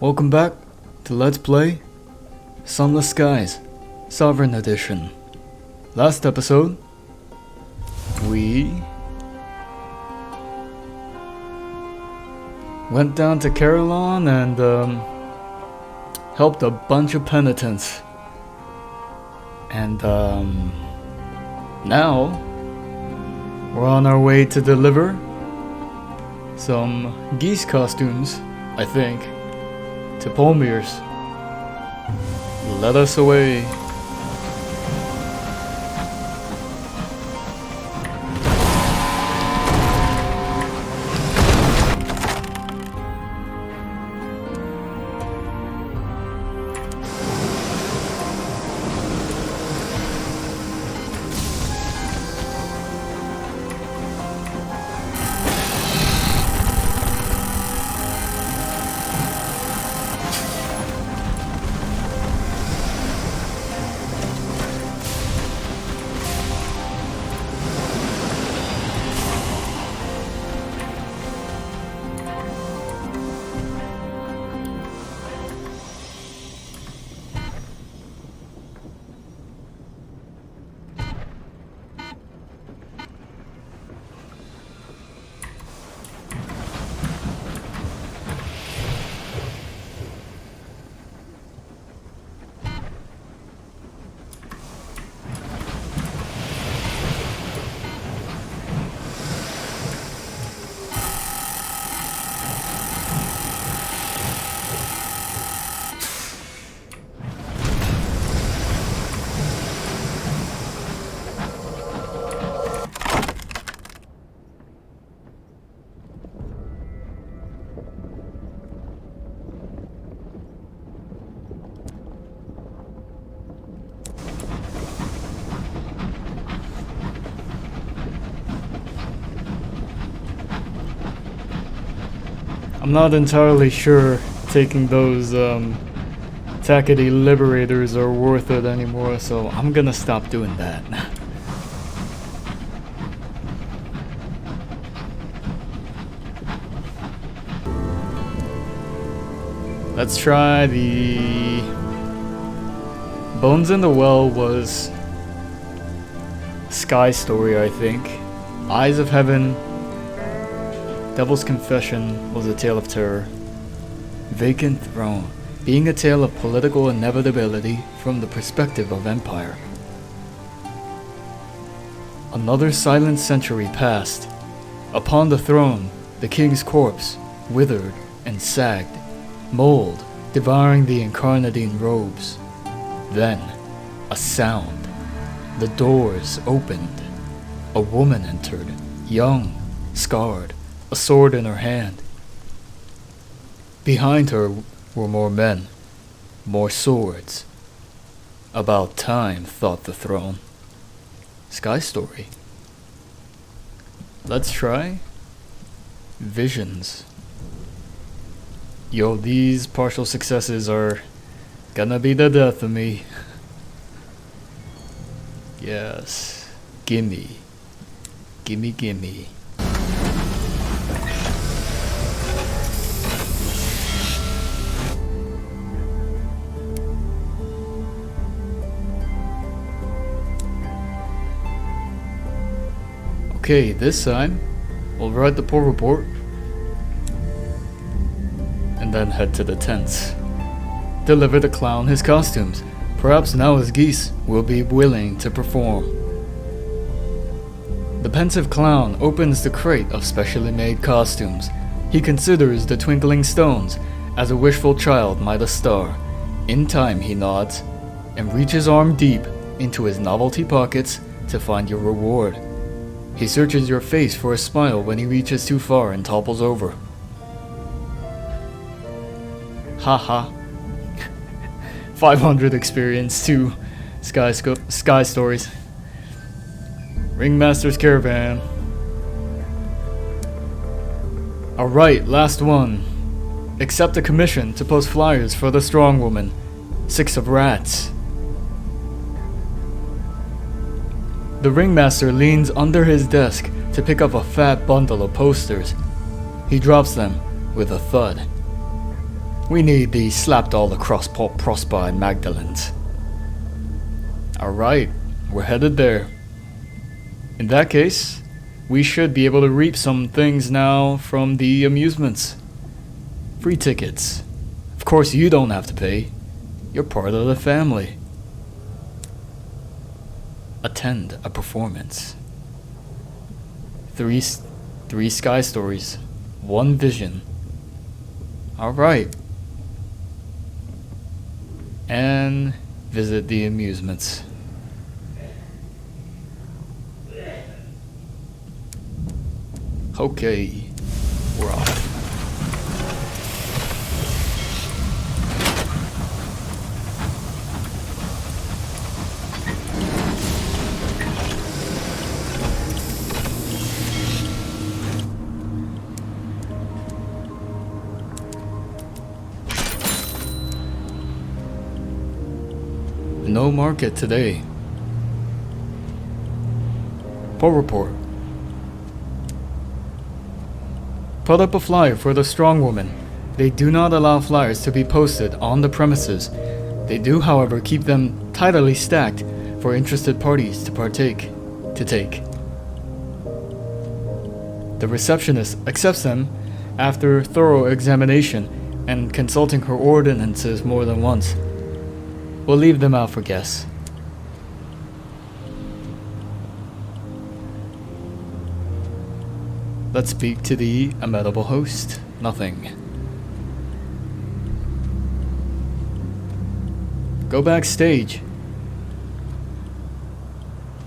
Welcome back to Let's Play Sunless Skies Sovereign Edition. Last episode, we went down to Carillon and helped a bunch of penitents. And now we're on our way to deliver some geese costumes, I think, to Polmir's. Let us away. I'm not entirely sure taking those tackety liberators are worth it anymore, so I'm gonna stop doing that. Let's try the Bones in the Well was Sky Story, I think. Eyes of Heaven, Devil's Confession was a tale of terror. Vacant Throne, being a tale of political inevitability from the perspective of empire. Another silent century passed. Upon the throne, the king's corpse withered and sagged, mold devouring the incarnadine robes. Then, a sound. The doors opened. A woman entered, young, scarred, a sword in her hand. Behind her were more men, more swords. About time, thought the throne. Sky Story. Let's try Visions. Yo, these partial successes are gonna be the death of me. Yes. Gimme. Gimme, gimme. Okay, this time, we'll write the poll report and then head to the tents. Deliver the clown his costumes. Perhaps now his geese will be willing to perform. The pensive clown opens the crate of specially made costumes. He considers the twinkling stones as a wishful child might a star. In time he nods and reaches arm deep into his novelty pockets to find your reward. He searches your face for a smile when he reaches too far and topples over. Haha. 500 experience, 2 Sky Stories. Ringmaster's Caravan. Alright, last one. Accept a commission to post flyers for the strong woman. 6 of rats. The ringmaster leans under his desk to pick up a fat bundle of posters. He drops them with a thud. We need the slapped all across Port Prosper and Magdalene's. Alright, we're headed there. In that case, we should be able to reap some things now from the amusements. Free tickets. Of course you don't have to pay. You're part of the family. Attend a performance. Three sky stories. One vision. Alright. And visit the amusements. Okay, we're off. No market today. Poll report. Put up a flyer for the strong woman. They do not allow flyers to be posted on the premises. They do, however, keep them tidily stacked for interested parties to take. The receptionist accepts them after thorough examination and consulting her ordinances more than once. We'll leave them out for guests. Let's speak to the amenable host. Nothing. Go backstage.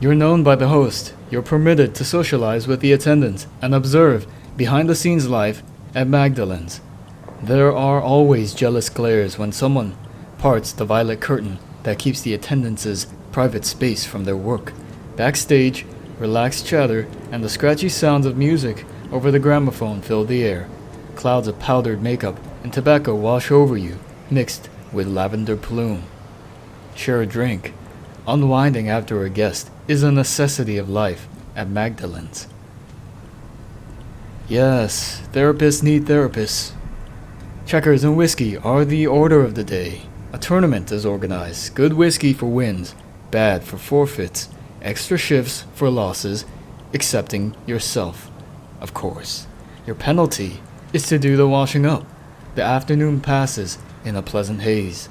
You're known by the host. You're permitted to socialize with the attendants and observe behind-the-scenes life at Magdalene's. There are always jealous glares when someone parts the violet curtain that keeps the attendance's private space from their work. Backstage, relaxed chatter and the scratchy sounds of music over the gramophone fill the air. Clouds of powdered makeup and tobacco wash over you, mixed with lavender plume. Share a drink. Unwinding after a guest is a necessity of life at Magdalene's. Yes, therapists need therapists. Checkers and whiskey are the order of the day. A tournament is organized. Good whiskey for wins, bad for forfeits, extra shifts for losses, excepting yourself, of course. Your penalty is to do the washing up. The afternoon passes in a pleasant haze.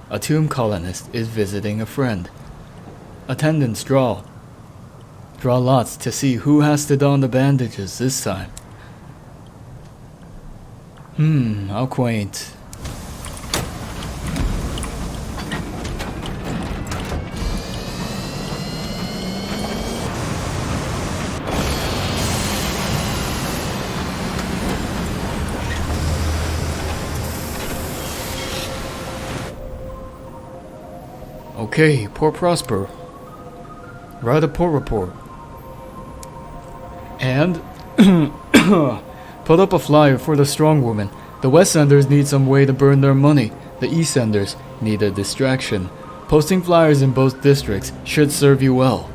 A tomb colonist is visiting a friend. Attendants draw lots to see who has to don the bandages this time. How quaint. Okay, Port Prosper. Write a port report. And put up a flyer for the strong woman. The West Enders need some way to burn their money. The East Enders need a distraction. Posting flyers in both districts should serve you well.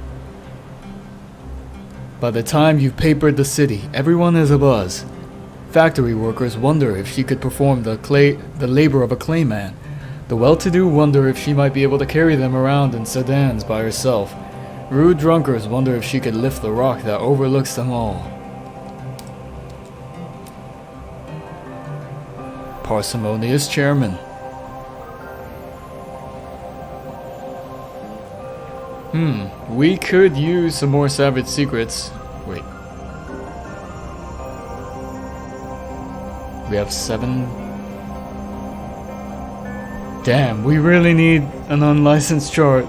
By the time you've papered the city, everyone is abuzz. Factory workers wonder if she could perform the labor of a clayman. The well-to-do wonder if she might be able to carry them around in sedans by herself. Rude drunkards wonder if she could lift the rock that overlooks them all. Parsimonious chairman. We could use some more savage secrets. Wait. We have 7... Damn, we really need an unlicensed chart.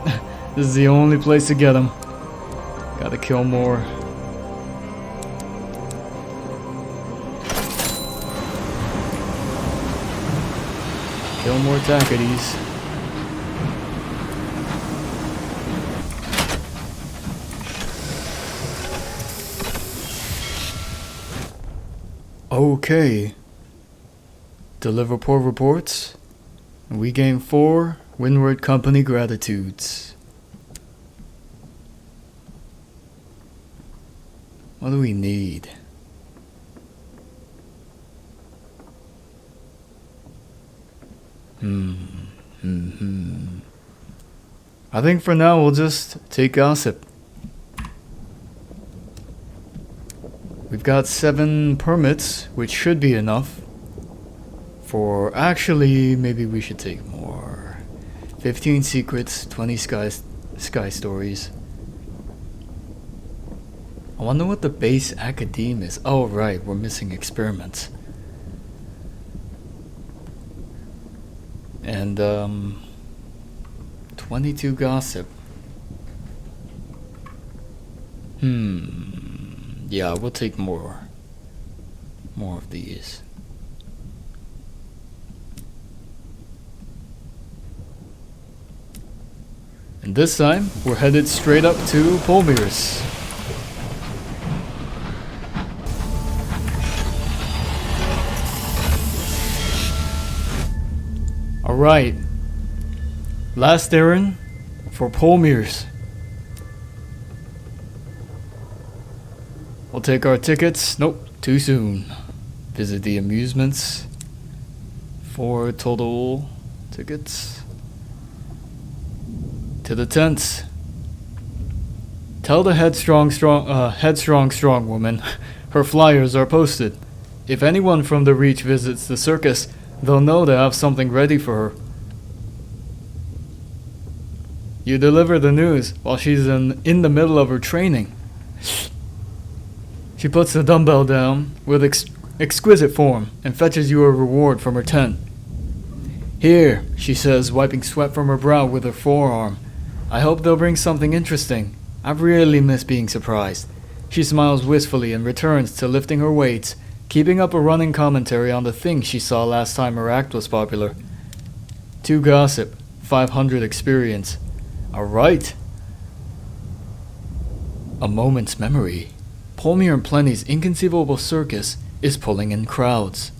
This is the only place to get them. Gotta kill more. Kill more Tackities. Okay. Deliver poor reports. We gain 4 Windward Company gratitudes. What do we need? I think for now we'll just take gossip. We've got 7 permits, which should be enough. For actually, maybe we should take more. 15 secrets, 20 sky stories. I wonder what the base academe is. Oh right, we're missing experiments. And 22 gossip. Yeah, we'll take more of these. And this time, we're headed straight up to Polmir's. Alright. Last errand for Polmir's. We'll take our tickets. Nope, too soon. Visit the amusements. 4 total tickets. To the tents. Tell the headstrong strong woman her flyers are posted. If anyone from the Reach visits the circus, they'll know they have something ready for her. You deliver the news while she's in the middle of her training. She puts the dumbbell down with exquisite form and fetches you a reward from her tent. Here, she says, wiping sweat from her brow with her forearm. I hope they'll bring something interesting. I really miss being surprised. She smiles wistfully and returns to lifting her weights, keeping up a running commentary on the things she saw last time her act was popular. 2 gossip, 500 experience. Alright. A moment's memory. Polmir and Plenty's inconceivable circus is pulling in crowds.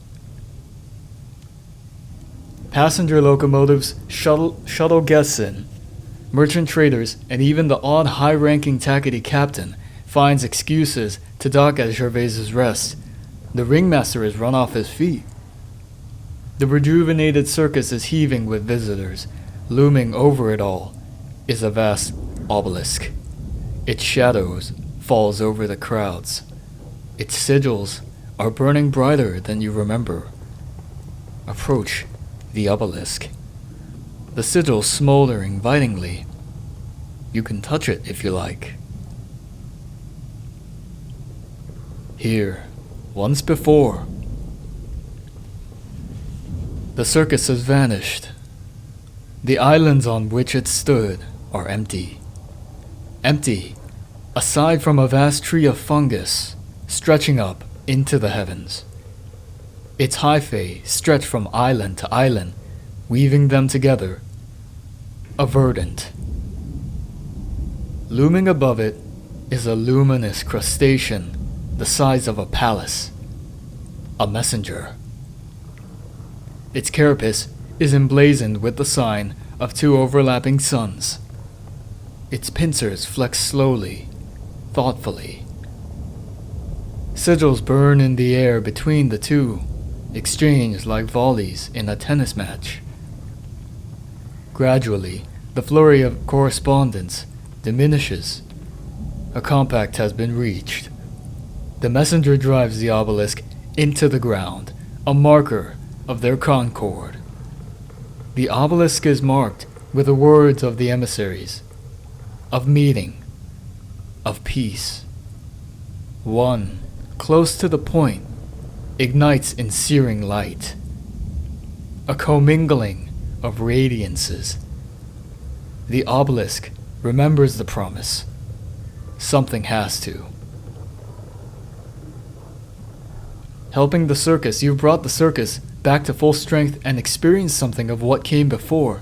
Passenger locomotives shuttle guests in. Merchant traders, and even the odd high-ranking tackety captain finds excuses to dock at Gervais' rest. The ringmaster is run off his feet. The rejuvenated circus is heaving with visitors. Looming over it all is a vast obelisk. Its shadows falls over the crowds. Its sigils are burning brighter than you remember. Approach the obelisk. The sigil smolder invitingly. You can touch it if you like. Here, once before, the circus has vanished. The islands on which it stood are empty. Empty, aside from a vast tree of fungus stretching up into the heavens. Its hyphae stretch from island to island, weaving them together. A verdant. Looming above it is a luminous crustacean the size of a palace. A messenger. Its carapace is emblazoned with the sign of 2 overlapping suns. Its pincers flex slowly, thoughtfully. Sigils burn in the air between the 2, exchanged like volleys in a tennis match. Gradually, the flurry of correspondence diminishes. A compact has been reached. The messenger drives the obelisk into the ground, a marker of their concord. The obelisk is marked with the words of the emissaries, of meeting, of peace. One, close to the point, ignites in searing light. A commingling of radiances. The obelisk remembers the promise. Something has to. Helping the circus, you've brought the circus back to full strength and experienced something of what came before.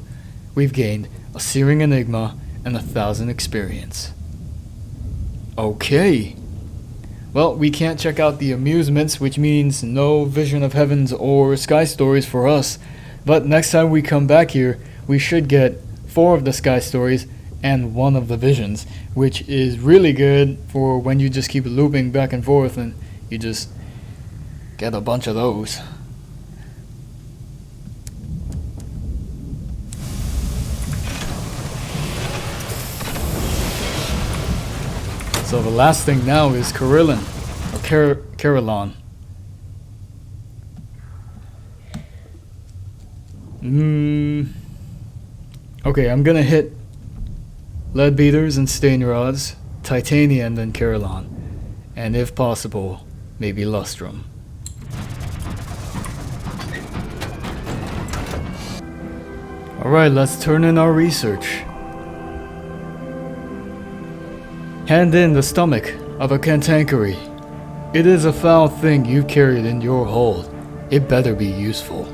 We've gained a searing enigma and 1,000 experience. Okay. Well, we can't check out the amusements, which means no Vision of Heavens or Sky Stories for us. But next time we come back here, we should get 4 of the Sky Stories and 1 of the Visions, which is really good for when you just keep looping back and forth and you just get a bunch of those. So the last thing now is Carillon, or Carillon. Okay, I'm gonna hit lead beaters and stain rods, titania, and then Carillon. And if possible, maybe lustrum. Alright, let's turn in our research. Hand in the stomach of a cantankery. It is a foul thing you've carried in your hold. It better be useful.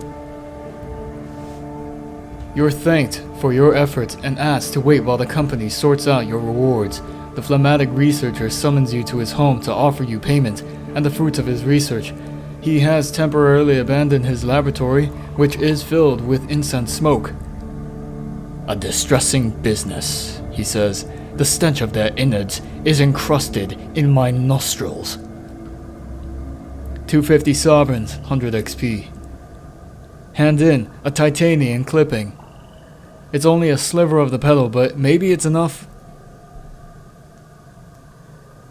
You're thanked for your efforts and asked to wait while the company sorts out your rewards. The phlegmatic researcher summons you to his home to offer you payment and the fruits of his research. He has temporarily abandoned his laboratory, which is filled with incense smoke. A distressing business, he says. The stench of their innards is encrusted in my nostrils. 250 sovereigns, 100 XP. Hand in a titanium clipping. It's only a sliver of the petal, but maybe it's enough.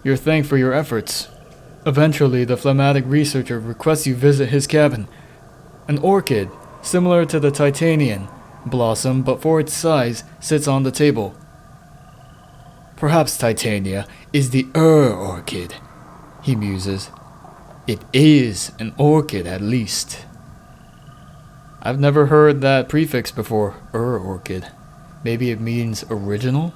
You're thanked for your efforts. Eventually, the phlegmatic researcher requests you visit his cabin. An orchid, similar to the titanium blossom, but for its size, sits on the table. Perhaps Titania is the orchid, he muses. It is an orchid, at least. I've never heard that prefix before, orchid. Maybe it means original?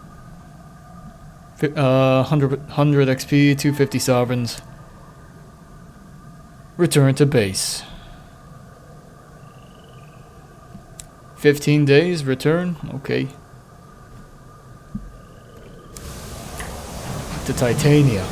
100 XP, 250 sovereigns. Return to base. 15 days, return? Okay. To Titania.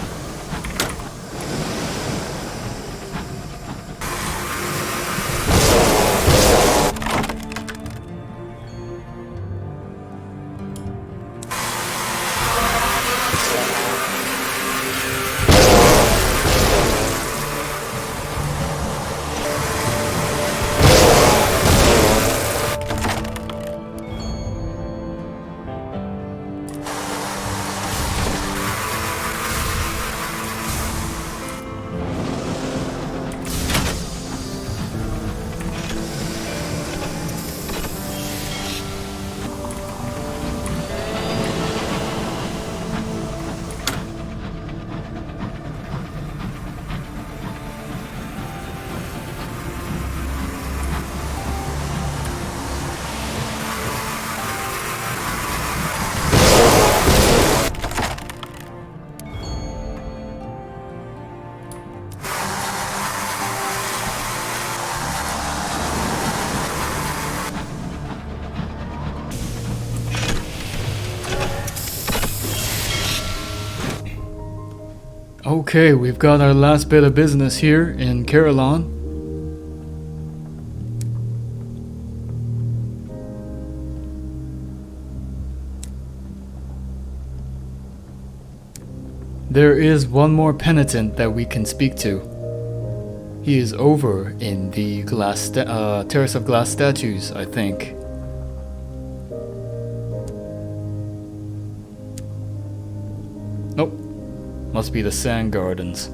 Okay, we've got our last bit of business here in Carillon. There is one more penitent that we can speak to. He is over in the Terrace of Glass Statues, I think. Nope. Must be the Sand Gardens.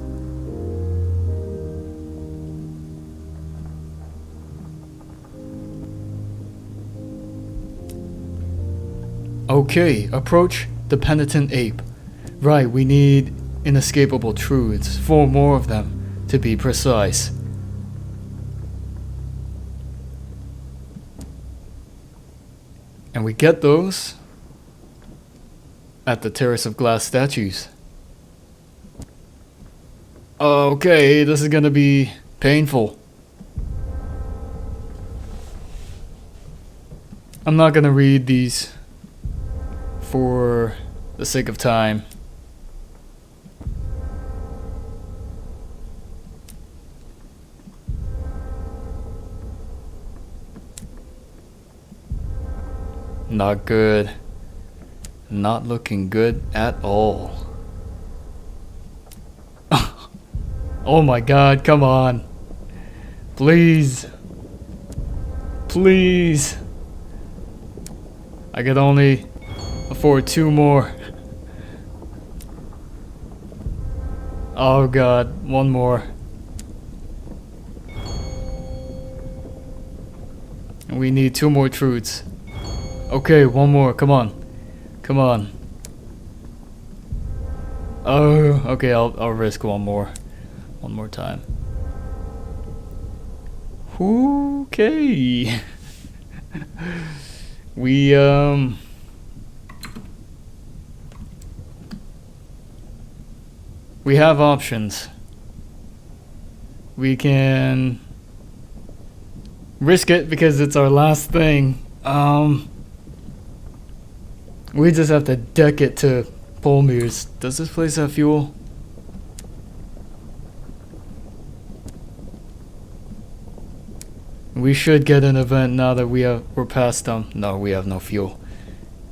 Okay, approach the Penitent Ape. Right, we need inescapable truths. 4 more of them, to be precise. And we get those at the Terrace of Glass Statues. Okay, this is gonna be painful. I'm not gonna read these for the sake of time. Not good. Not looking good at all. Oh my god, come on. Please. Please. I could only afford 2 more. Oh god, one more. We need 2 more truths. Okay, one more, come on. Come on. Oh, okay, I'll risk one more. One more time. Okay. We have options. We can risk it because it's our last thing. We just have to deck it to Polmir's. Does this place have fuel? We should get an event now that we're past them. No, we have no fuel.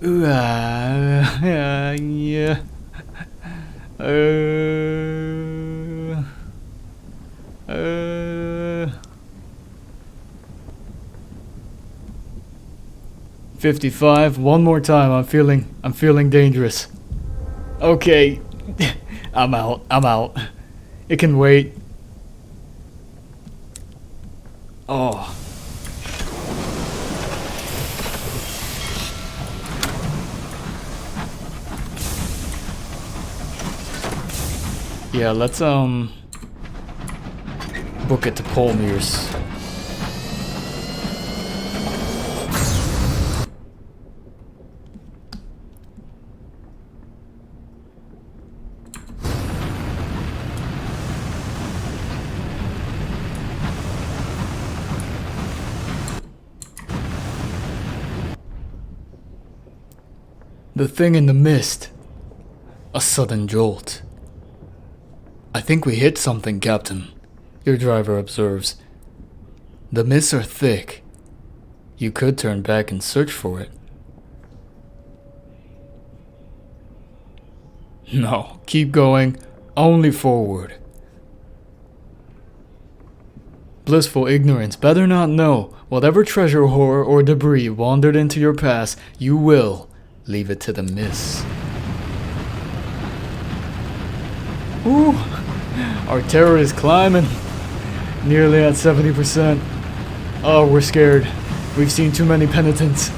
Ooh, yeah. 55. One more time. I'm feeling dangerous. Okay. I'm out. It can wait. Oh. Yeah, let's book it to Polmir's. The thing in the mist. A sudden jolt. I think we hit something, Captain, your driver observes. The mists are thick. You could turn back and search for it. No, keep going. Only forward. Blissful ignorance. Better not know. Whatever treasure horror or debris wandered into your past, you will leave it to the mists. Ooh, our terror is climbing. Nearly at 70%. Oh, we're scared. We've seen too many penitents.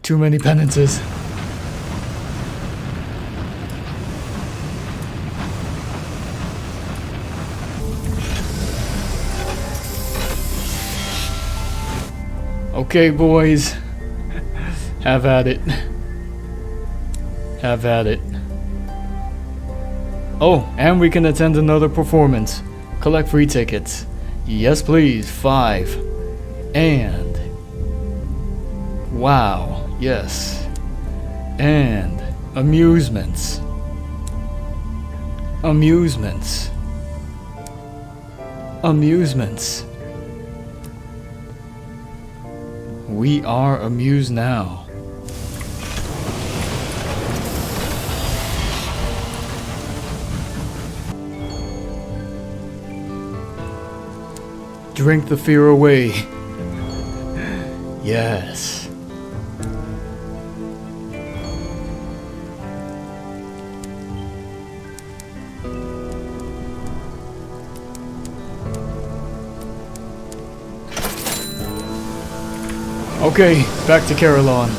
Too many penances. Okay, boys. Have at it. Have at it. Oh, and we can attend another performance. Collect free tickets. Yes, please. 5. And... wow. Yes. And... amusements. Amusements. Amusements. We are amused now. Drink the fear away. Yes. Okay, back to Carillon.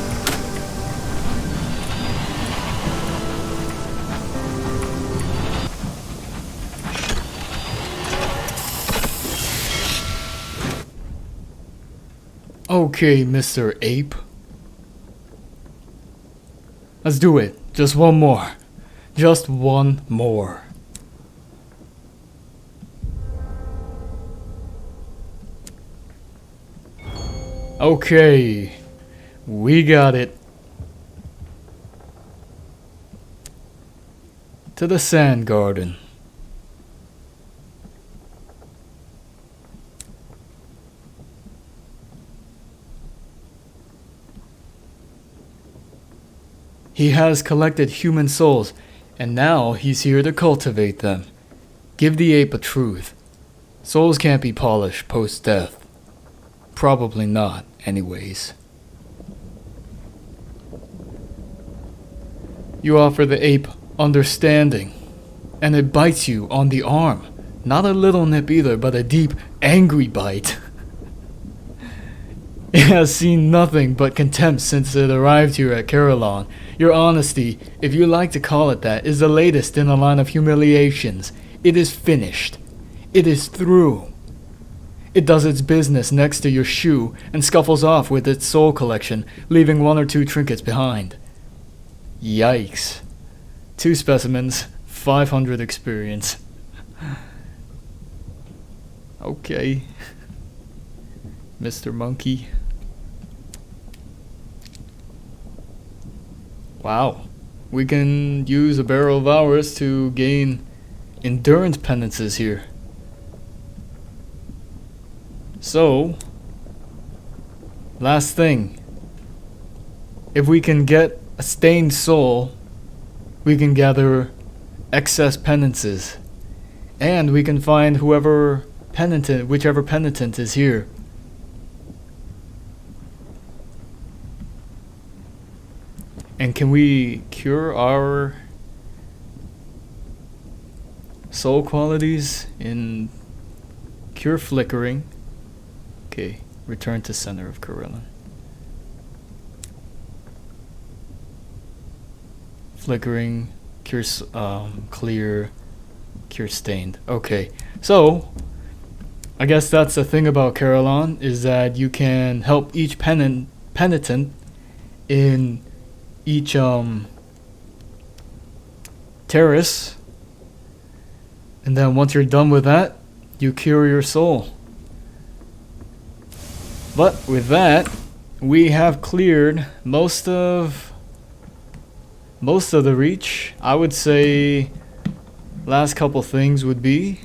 Okay, Mr. Ape. Let's do it. Just one more. Just one more. Okay. We got it. To the sand garden. He has collected human souls, and now he's here to cultivate them. Give the ape a truth. Souls can't be polished post-death. Probably not, anyways. You offer the ape understanding, and it bites you on the arm. Not a little nip either, but a deep, angry bite. It has seen nothing but contempt since it arrived here at Carillon. Your honesty, if you like to call it that, is the latest in a line of humiliations. It is finished. It is through. It does its business next to your shoe and scuffles off with its soul collection, leaving 1 or 2 trinkets behind. Yikes. 2 specimens, 500 experience. Okay. Mr. Monkey. Wow. We can use a barrel of ours to gain endurance penances here. So, last thing. If we can get a stained soul, we can gather excess penances. And we can find whichever penitent is here. And can we cure our soul qualities in cure flickering? Okay, return to center of Carillon. Flickering, cure clear, cure stained. Okay, so I guess that's the thing about Carillon, is that you can help each penitent in each terrace, and then once you're done with that, you cure your soul. But with that, we have cleared most of the reach. I would say last couple things would be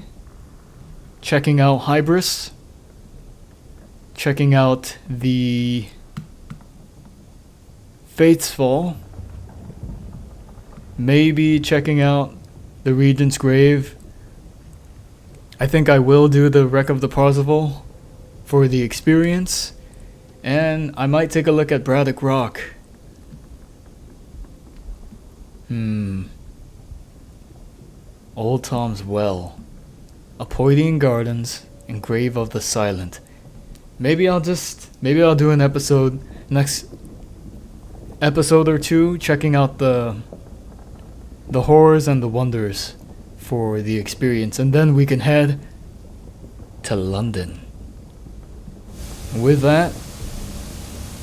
checking out Hybris, checking out the Fate's Fall, maybe checking out the Regent's Grave. I think I will do the Wreck of the Parzival for the experience, and I might take a look at Braddock Rock. Old Tom's Well, Apoidian Gardens, and Grave of the Silent. Maybe I'll do an episode, next episode or 2, checking out the horrors and the wonders for the experience, and then we can head to London. With that,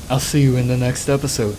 I'll see you in the next episode.